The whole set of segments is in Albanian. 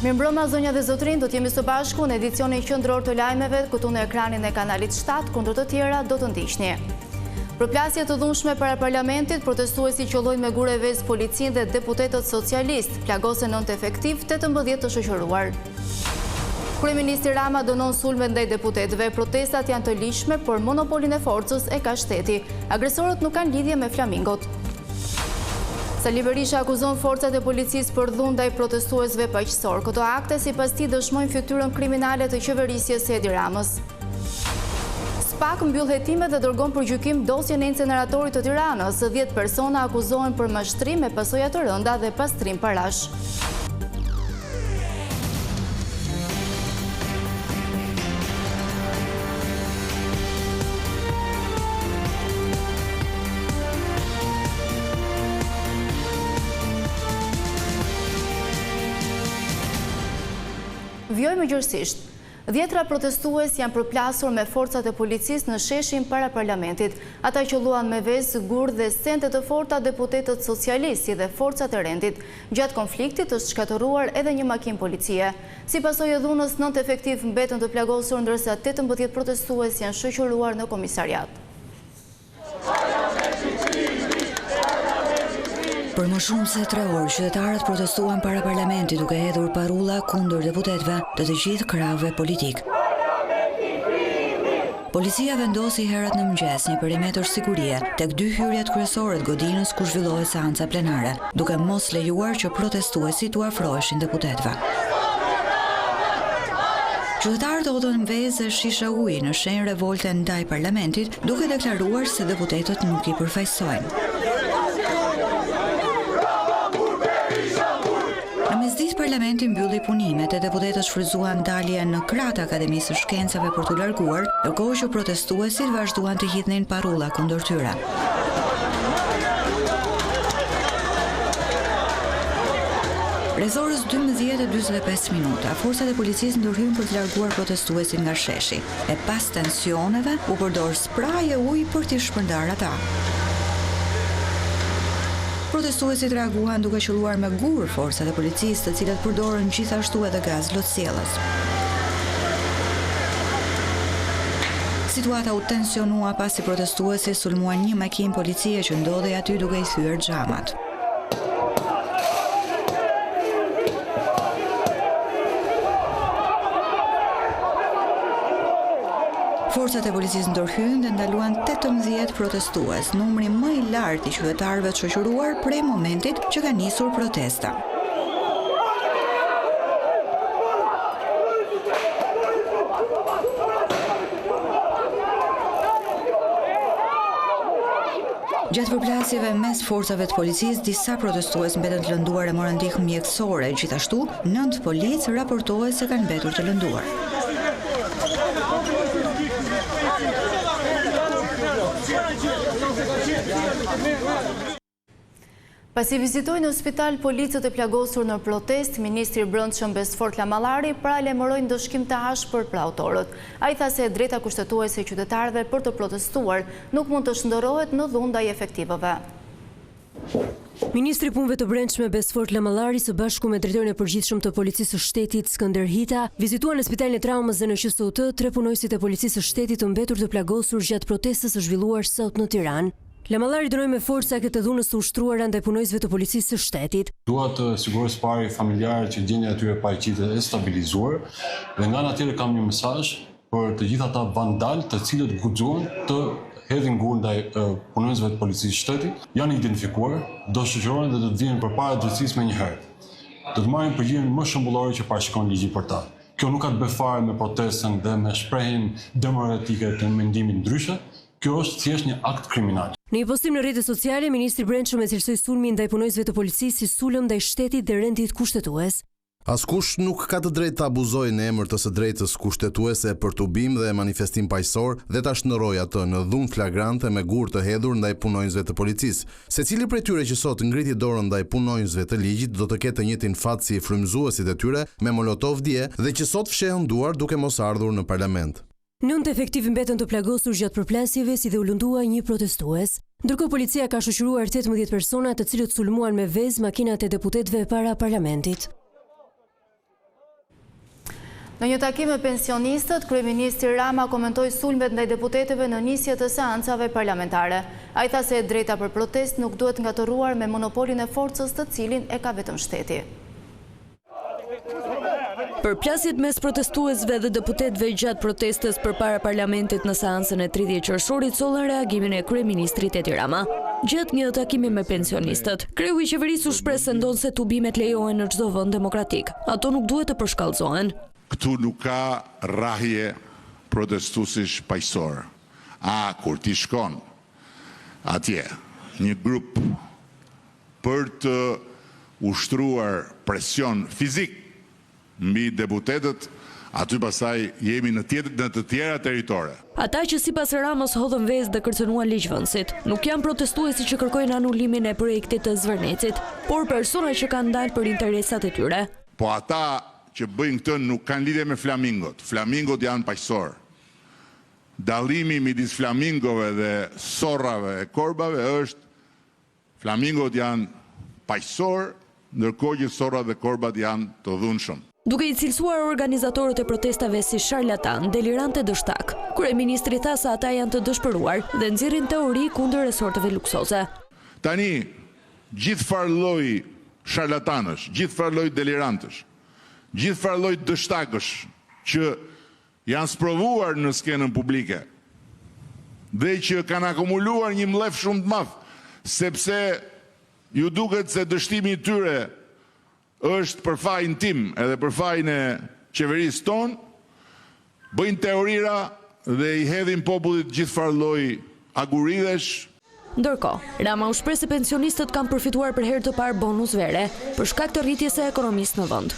Mirëmbrëma zonja dhe zotrin, do t'jemi së bashku në edicionin qendror të lajmeve këtu në ekranin e kanalit 7, kundër të tjera do të ndiqni. Përplasje të dhunshme para parlamentit, protestuesi qollojnë me gure vezë policin dhe deputetët socialist, plagosen nënt efektiv 18 të shoqëruar. Kryeministri Rama dënon sulme ndaj deputetëve, protestat janë të lishme, por monopolin e forcës e ka shteti. Agresorët nuk kanë lidhje me flamingot. Sali Berisha akuzon forcat e policisë për dhunë ndaj protestuesve paqësor. Këto akte sipas tij dëshmojnë fytyrën kriminale të qeverisjes së Edi Ramës. SPAK mbyll hetimet dhe dërgon për gjykim dosjen e inceneratorit të Tiranës. 10 persona akuzohen për mashtrim me pasoja të rënda dhe pastrim parash. Vjojmë gjërësisht. 10 protestues janë përplasur me forcat e policisë në sheshin para parlamentit. Ata qolluan me vezë, gur dhe sente të forta deputetët socialisti dhe forcat e rendit. Gjatë konfliktit është shkatëruar edhe një makinë policie. Si pasojë e dhunës, 9 efektiv mbetën të plagosur, ndërsa 18 protestues janë shoqëruar në komisariat. Për më shumë se 3 orë, qytetarët protestuan para parlamentit duke hedhur parulla kundër deputetëve të të gjithë krahëve politik. Policia vendosi herët në mëngjes një perimetër sigurie tek 2 hyrjet kryesore të godinës ku zhvillohet seanca plenare, duke mos lejuar që protestuesit u afroheshin deputetëve. Qytetarët hodhën vezë e shisha uji në shenjë revolte ndaj parlamentit, duke deklaruar se deputetët nuk i përfaqësojnë. Në mesditë parlamenti mbylli punimet e deputetët shfrytzuan dalje në kratë Akademisë së Shkencave për t'u larguar, ndërkohë që protestuesit vazhduan të hidhnin parulla kundër tyre. Rreth orës 12:45 minuta, forcat e policisë ndërhyn për të larguar protestuesit nga sheshi. E pas tensioneve, u përdor spraj e ujë për t'i shpërndar ata. Protestuesit reaguan duke qelluar me gur forcat e policisë, të cilët përdorën gjithashtu edhe gaz lotësiellës. Situata u tensionua pasi protestuesit sulmuan një makinë policie që ndodhej aty duke i thyer xhamat. Forcat e policisë ndërhyn dhe ndaluan 18 protestues, numri më i lartë i qytetarëve të shoqëruar prej momentit që ka nisur protesta. Gjatë përplasjeve mes forcave të policisë, disa protestues mbetën të lënduar e morën ndihmë mjekësore, gjithashtu 9 policë raportohet se kanë mbetur të lënduar. Pasi vizitoi në spital policët e plagosur në protest, ministri i Brendshëm Besfort Lamallari paralajmëroi ndëshkim të ashpër për autorët. Ai tha se drejta kushtetuese e qytetarëve për të protestuar nuk mund të shndërrohet në dhunë ndaj efektivëve. Ministri i Punëve të Brendshme Besfort Lamallari së bashku me drejtorin e përgjithshëm të Policisë së Shtetit Skënder Hita vizituan në Spitalin e Traumës dhe në QSOT 3 punojësit e Policisë së Shtetit të mbetur të plagosur gjatë protestës së zhvilluar sot në Tiranë. Lamallari dënoi me forca këtë dhunës të ushtruara ndaj punojësve të Policisë së Shtetit. Dua të siguroj së pari familjarët që gjendja e tyre paraqiten e stabilizuar dhe nga ana tjetër kam një mesazh për të gjithë ata vandal të cilët guxojnë të hedhin gur ndaj punonjësve të Policisë së Shtetit, janë identifikuar, do shoqërohen dhe do të vinë përpara drejtësisë më një herë. Do të marrin përgjigjen më shëmbullore që parashikon ligji për ta. Kjo nuk ka të bëjë fare me protestën dhe me shprehjen demokratike të mendimit ndryshe. Kjo është thjesht një akt kriminal. Në një postim në rrjetet sociale, ministri i Brendshëm e cilësoi sulmin ndaj punojësve të policisë si sulm ndaj shtetit dhe rendit kushtetues. Askush nuk ka të drejtë të abuzojë në emër të së drejtës kushtetuese për tubim dhe manifestim paqësor dhe ta shndërrojë atë në dhunë flagrante me gur të hedhur ndaj punonjësve të policisë. Secili prej tyre që sot ngriti dorën ndaj punonjësve të ligjit do të ketë të njëjtin fat si frymëzuesit e tyre me molotov dje dhe që sot fshehën duar duke mos ardhur në parlament. 9 efektiv mbetën të plagosur gjatë përplasjeve si dhe u lëndua një protestues. Ndërkohë policia ka shoqëruar 18 persona të cilët sulmuan me vezë makinat e deputetëve para parlamentit. Në një takim me pensionistët, kryeministri Rama komentoi sulmet ndaj deputetëve në nisje të seancave parlamentare. Ai tha se e drejta për protestë nuk duhet ngatëruar me monopolin e forcës të cilin e ka vetëm shteti. Përplasjet mes protestuesve dhe deputetëve gjatë protestës përpara parlamentit në seancën e 30 qershorit sollën reagimin e kryeministrit Edi Rama. Gjatë një takimi me pensionistët, kreu i qeverisë u shpreh se ndonë se tubimet lejohen në çdo vend demokratik. Ato nuk duhet të përshkallëzohen. Këtu nuk ka rrahje protestuesish paqësor. Kur ti shkon atje një grup për të ushtruar presion fizik mbi deputetët, aty pasaj jemi në të tjera territore. Ata që sipas Ramës hodhën vezë dhe kërcënuan ligjvënësit, nuk janë protestuesi që kërkojnë anulimin e projektit të Zvërnecit, por persona që kanë dalë për interesat e tyre. Po ata që bëjnë këtë nuk kanë lidhje me flamingot. Flamingot janë paqësor. Dallimi midis flamingove dhe sorrave e korbave është flamingot janë paqësor, ndërkohë që sorrat dhe korbat janë të dhunshëm. Duke i cilësuar organizatorët e protestave si sharlatan, delirante dështak, kryeministri tha se ata janë të dëshpëruar dhe nxjerrin teori kundër resorteve luksoze. Tani, gjithë farë lloj sharlatanësh, gjithë farë lloj delirantësh, gjithë farë lloj dështakësh që janë sprovuar në skenën publike dhe që kanë akumuluar një mlef shumë të madh, sepse ju duket se dështimi i tyre është për fajin tim edhe për fajin e qeverisë tonë, bëjnë teorira dhe i hedhin popullit gjithë farë lloj aguridesh. Ndërkohë, Rama u shpreh se pensionistët kanë përfituar për herë të parë bonus vere për shkak të rritjes së ekonomisë në vend.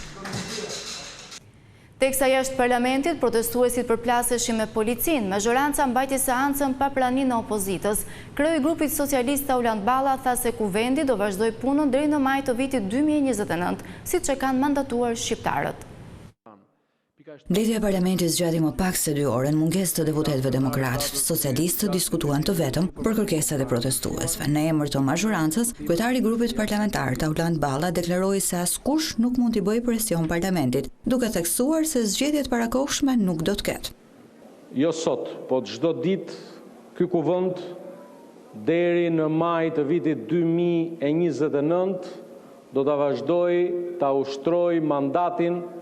Teksa jashtë parlamentit, protestuesit përplaseshin me policin, mazhoranca mbajti seancën pa praninë e opozitës. Kreu i grupit socialist Tauland Balla tha se kuvendi do vazhdoj punën deri në maj të vitit 2029, siç e kanë mandatuar shqiptarët. Mbledhja e parlamentit zgjati më pak se 2 orë në mungesë të deputetëve demokratë. Socialistët diskutuan të vetëm për kërkesat e protestuesve. Në emër të mazhorancës, kryetari i grupit parlamentar Tauland Balla deklaroi se askush nuk mund t'i bëjë presion parlamentit, duke theksuar se zgjedhjet parakohshme nuk do të ketë. Jo sot, po çdo ditë ky kuvend deri në maj të vitit 2029 do ta vazhdoj ta ushtroj mandatin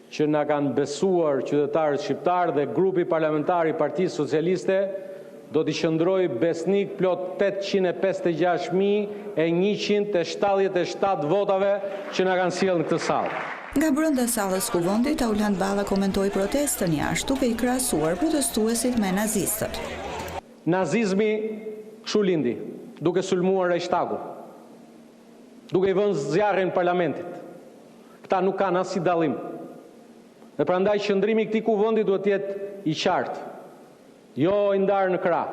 që na kanë besuar qytetarët shqiptarë dhe grupi parlamentar i Partisë Socialiste do t'i qëndroj besnik plot 856.177 votave që na kanë sjellë në këtë sallë. Nga brenda sallës kuvendit, Tauland Balla komentoi protestën jashtë duke i krahasuar protestuesit me nazistët. Nazizmi kështu lindi, duke sulmuar Reichstagu, duke i vënë zjarrin parlamentit. Këta nuk kanë asnjë dallim. Dhe prandaj qëndrimi i këtij kuvendi duhet të jetë i qartë, jo i ndarë në krah.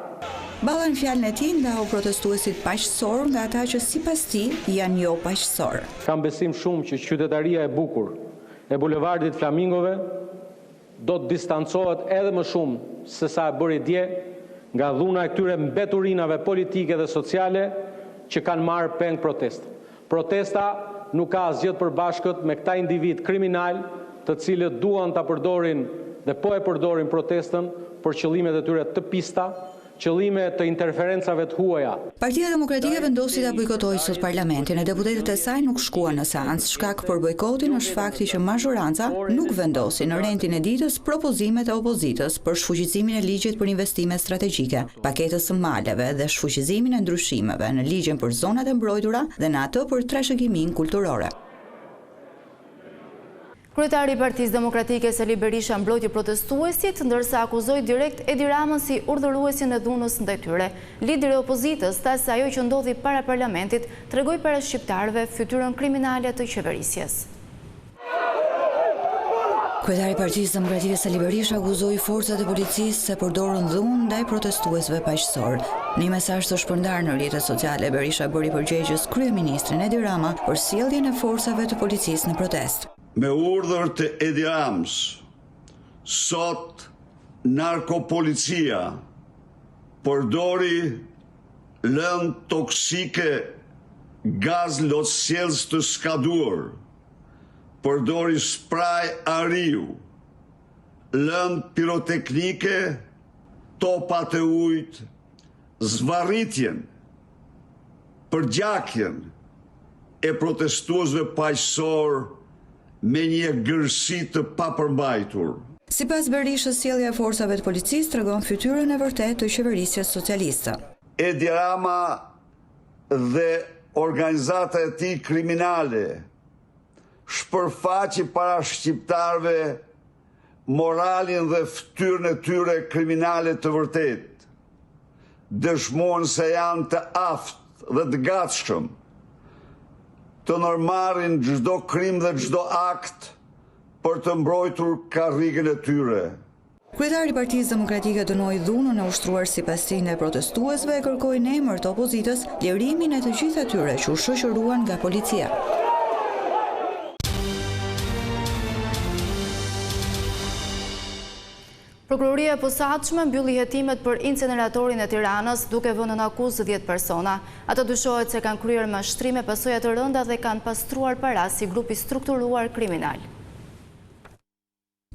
Balla në fjalën e tij ndau protestuesit paqësor nga ata që sipas tij janë jo paqësor. Kam besim shumë që qytetaria e bukur e bulevardit Flamingove do të distancohet edhe më shumë se sa e bëri dje nga dhuna e këtyre mbeturinave politike dhe sociale që kanë marrë peng protestë. Protesta nuk ka asgjë të përbashkët me këta individ kriminal të cilët duan ta përdorin dhe po e përdorin protestën për qëllimet e tyre të pista, qëllime të interferencave të huaja. Partia Demokratike vendosi ta bojkotojë sot parlamentin e deputetët e saj nuk shkuan në seancë. Shkak për bojkotin është fakti që mazhoranca nuk vendosi në rendin e ditës propozimet e opozitës për shfuqizimin e ligjit për investime strategjike, paketës së maleve dhe shfuqizimin e ndryshimeve në ligjin për zonat e mbrojtura dhe në atë për trashëgiminë kulturore. Kryetari i Partisë Demokratike Sali Berisha mbrojti protestuesit, ndërsa akuzoi direkt Edi Ramën si urdhëruesin e dhunës ndaj tyre. Lideri i opozitës tha se ajo që ndodhi para parlamentit tregoi para shqiptarëve fytyrën kriminale të qeverisjes. Kryetari i Partisë Demokratike Sali Berisha akuzoi forcat e policisë se përdorën dhunë ndaj protestuesve paqësor. Në një mesazh të shpërndar në rrjetet sociale, Berisha bëri përgjegjës kryeministrin Edi Rama për sjelljen e forcave të policisë në protestë. Me urdhër të Edi Ramës, sot narkopolicia përdori lëndë toksike, gaz lotësjelës të skaduar, përdori spraj ariu, lëndë piroteknike, topat e ujtë, zvarritjen, përgjakjen e protestuesve paqësor me një gërsi të papërmbajtur. Sipas Berishës, sjellja e forcave të policisë tregon fytyrën e vërtetë të qeverisjes socialiste. Edi Rama dhe organizata e tij kriminale shpërfaqi para shqiptarëve moralin dhe fytyrën e tyre kriminale të vërtetë. Dëshmojnë se janë të aftë dhe të gatshëm të nërmarin çdo krim dhe çdo akt për të mbrojtur karrigën e tyre. Kryetari i Partisë Demokratike dënoi dhunën e ushtruar sipas tij ndaj protestuesve e kërkoi në emër të opozitës lirimin e të gjithë atyre që u shoqëruan nga policia. Prokuroria e posaçme mbylli hetimet për inceneratorin e Tiranës duke vënë në akuzë 10 persona. Ato dyshohet se kanë kryer mashtrime pasoja të rënda dhe kanë pastruar para si grupi strukturuar kriminal.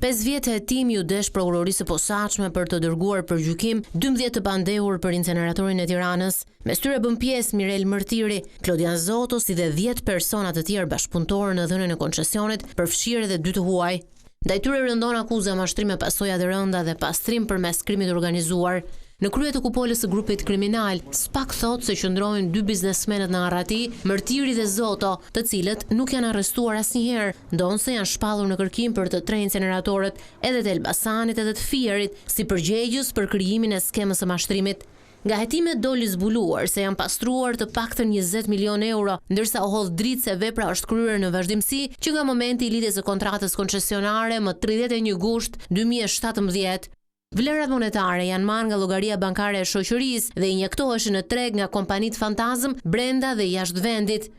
5 vjetë hetimi u desh prokurorisë posaçme për të dërguar për gjykim 12 të pandehur për inceneratorin e Tiranës. Mes tyre bën pjesë Mirel Mërtiri, Klodian Zoto si dhe 10 persona të tjerë bashkëpunëtorë në dhënien e koncesionit, përfshirë edhe 2 të huaj. Ndaj tyre rëndon akuza mashtrime pasoja të rënda dhe pastrim përmes krimit organizuar. Në krye të kupolës së grupit kriminal, SPAK thot se qëndrojnë 2 biznesmenët në Arrati, Mërtiri dhe Zoto, të cilët nuk janë arrestuar asnjëherë, ndonse janë shpallur në kërkim për të 3 inceneratorët, edhe të Elbasanit edhe të Fierit, si përgjegjës për krijimin e skemës së mashtrimit. Nga hetimet doli zbuluar se janë pastruar të paktën 20 milion euro, ndërsa u hodh dritë se vepra është kryer në vazhdimsi që nga momenti i lidhjes së kontratës koncesionare më 31 gusht 2017. Vlerat monetare janë marrë nga llogaria bankare e shoqërisë dhe injektoheshin në treg nga kompanitë fantazm brenda dhe jashtë vendit.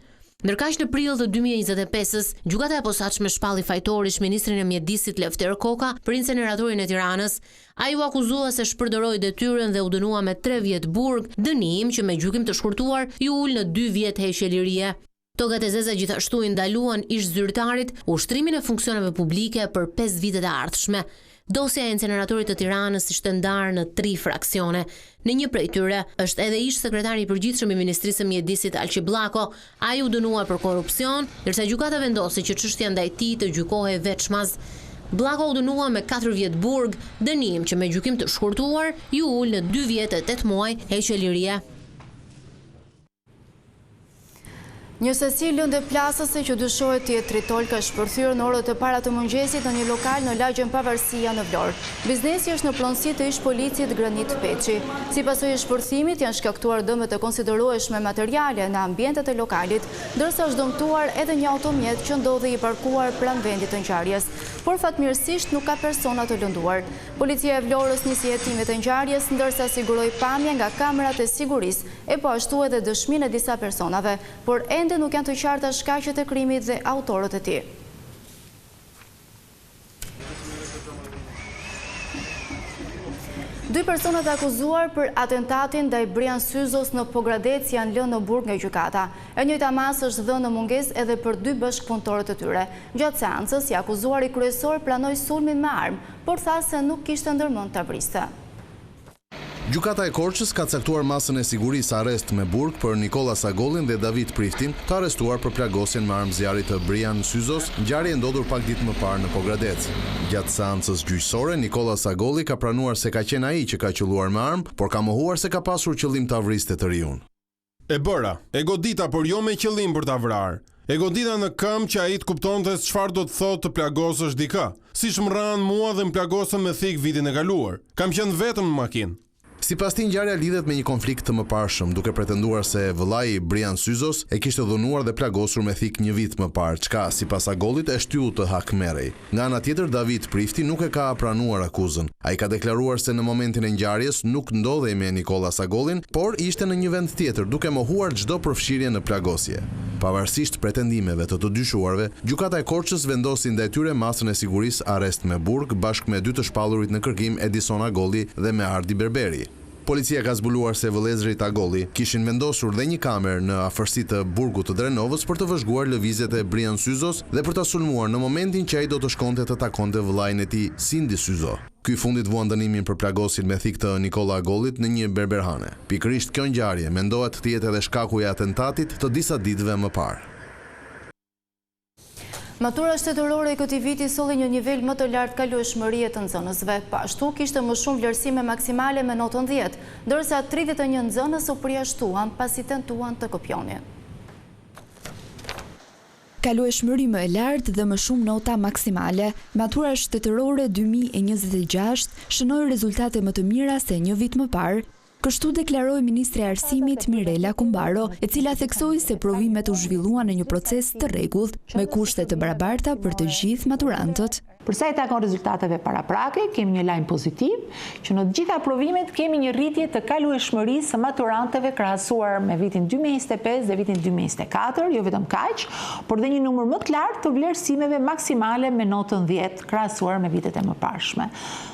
Ndërkaq në prill të 2025-s, gjykata e posaçme shpalli fajtorish ministrin e mjedisit Lefter Koka për inceneratorin e Tiranës. Ai u akuzua se shpërndoroi detyrën dhe u dënua me 3 vjet burg, dënim që me gjykim të shkurtuar ju ul në 2 vjet heqje lirie. Togat e zeza gjithashtu i ndaluan ish zyrtarit ushtrimin e funksioneve publike për 5 vitet e ardhshme. Dosja e inceneratorit të Tiranës ishte ndarë në 3 fraksione. Në një prej tyre është edhe ish sekretari i përgjithshëm i Ministrisë së Mjedisit Alqi Bllako. Ai u dënua për korrupsion, ndërsa gjykata vendosi që çështja ndaj tij të gjykohej veçmaz. Bllako u dënua me 4 vjet burg, dënim që me gjykim të shkurtuar ju ul në 2 vjet e 8 muaj heqje lirie. Një sesi lëndë plasëse që dyshohet të jetë tritol ka shpërthyer në orët e para të mëngjesit në një lokal në lagjen Pavarësia në Vlorë. Biznesi është në pronësi të ish policit Granit Peçi. Si pasojë e shpërthimit janë shkaktuar dëme të konsiderueshme materiale në ambientet e lokalit, ndërsa është dëmtuar edhe një automjet që ndodhi i parkuar pranë vendit të ngjarjes. Por fatmirësisht nuk ka persona të lënduar. Policia e Vlorës nisi hetimet e ngjarjes, ndërsa siguroi pamje nga kamerat e sigurisë e po ashtu edhe dëshminë e disa personave, por ende nuk janë të qarta shkaqet e krimit dhe autorët e tij. Dy personat akuzuar për atentatin ndaj Brian Syzos në Pogradec janë lënë në burg nga gjykata. E njëjta masë është dhënë në mungesë edhe për 2 bashkëpunëtorët e tyre. Gjatë seancës, i akuzuari kryesor pranoi sulmin me armë, por tha se nuk kishte ndërmend ta vriste. Gjykata e Korçës ka caktuar masën e sigurisë arrest me burg për Nikola Sagollin dhe David Priftin, të arrestuar për plagosjen me armë zjarri të Brian Syzos, ngjarje ndodhur pak ditë më parë në Pogradec. Gjatë seancës gjyqësore, Nikola Sagolli ka pranuar se ka qenë ai që ka qelluar me armë, por ka mohuar se ka pasur qëllim ta vriste të riun. E bëra, e godita, por jo me qëllim për ta vrarë. E godita në këmbë që ai të kuptonte çfarë do të thotë të plagosësh dikë. Siç më ranë mua dhe më plagosën me thik vitin e kaluar. Kam qenë vetëm në makinë. Sipas tij, ngjarja lidhet me një konflikt të mëparshëm, duke pretenduar se vëllai Brian Syzos e kishte dhunuar dhe plagosur me thik një vit më parë, çka sipas Sagollit e shtyu të hakmerrej. Nga ana tjetër, David Prifti nuk e ka pranuar akuzën. Ai ka deklaruar se në momentin e ngjarjes nuk ndodhej me Nikola Sagollin, por ishte në një vend tjetër, duke mohuar çdo përfshirje në plagosje. Pavarësisht pretendimeve të dyshuarve, gjykata e Korçës vendosi ndaj tyre masën e sigurisë arrest me burg bashkë me 2 të shpallurit në kërkim, Edison Agolli dhe me Ardi Berberi. Policia ka zbuluar se vëllezërit Agolli kishin vendosur dhe një kamerë në afërsi të burgut të Drenovës për të vëzhguar lëvizjet e Brian Syzos dhe për ta sulmuar në momentin që ai do të shkonte të takonte vëllain e tij Sindi Syzo. Ky fundit vuan dënimin për plagosin me thik të Nikola Agollit në një berberhane. Pikërisht kjo ngjarje mendohet të jetë edhe shkaku i atentatit të disa ditëve më parë. Matura shtetërore e këtij viti solli një nivel më të lartë kalueshmërie të nxënësve. Ashtu kishte më shumë vlerësime maksimale me notën 10, ndërsa 31 nxënës u përjashtuan pasi tentuan të kopjonin. Kalueshmëri më e lartë dhe më shumë nota maksimale, matura shtetërore 2026 shënoi rezultate më të mira se një vit më parë. Kështu deklaroi Ministri e Arsimit Mirela Kumbaro, e cila theksoi se provimet u zhvilluan në një proces të rregullt, me kushte të barabarta për të gjithë maturantët. Përsa i takon rezultateve paraprake, kemi një lajm pozitiv, që në të gjitha provimet kemi një rritje të kalueshmërisë së maturantëve krahasuar me vitin 2025 dhe vitin 2024, jo vetëm kaq, por dhe një numër më të lartë të vlerësimeve maksimale me notën 10 krahasuar me vitet e mëparshme.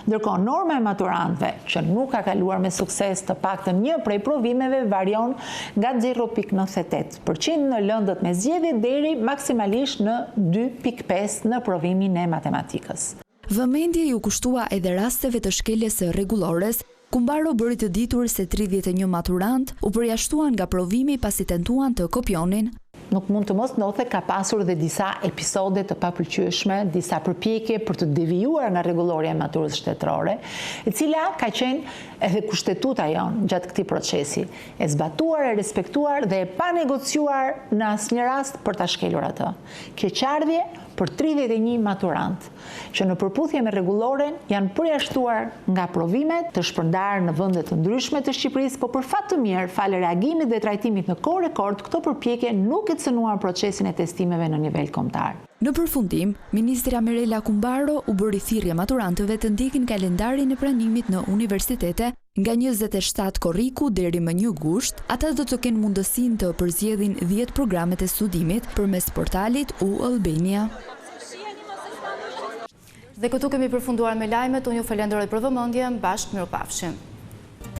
Ndërkohë, norma e maturantëve që nuk ka kaluar me sukses të paktën një prej provimeve varion nga 0.98% në lëndët me zgjedhje deri maksimalisht në 2.5 në provimin e matematikës. Vëmendje ju kushtua edhe rasteve të shkeljes së rregullores. Kumbaro bëri të ditur se 31 maturant u përjashtuan nga provimi pasi tentuan të kopjonin. Nuk mund të mos ndodhe, ka pasur dhe disa episode të papëlqyeshme, disa përpjekje për të devijuar nga rregullorja e maturës shtetërore, e cila ka qenë edhe kushtetuta jon gjatë këtij procesi, e zbatuar, e respektuar dhe e pa negociuar në asnjë rast për ta shkelur atë. Keqardhje për 31 maturant, që në përputhje me rregulloren janë përjashtuar nga provimet të shpërndarë në vende të ndryshme të Shqipërisë, por për fat të mirë, falë reagimit dhe trajtimit në kohë rekord, këto përpjekje nuk e cënuan procesin e testimeve në nivel kombëtar. Në përfundim, Ministra Mirela Kumbaro u bëri thirrje maturantëve të ndjekin kalendarin e pranimit në universitete. Nga 27 korriku deri më 1 gusht, ata do të kenë mundësinë të përzgjedhin 10 programet e studimit përmes portalit U-Albania. Dhe këtu kemi përfunduar me lajmet, unë ju falenderoj për vëmendjen, bashkë mirupafshim.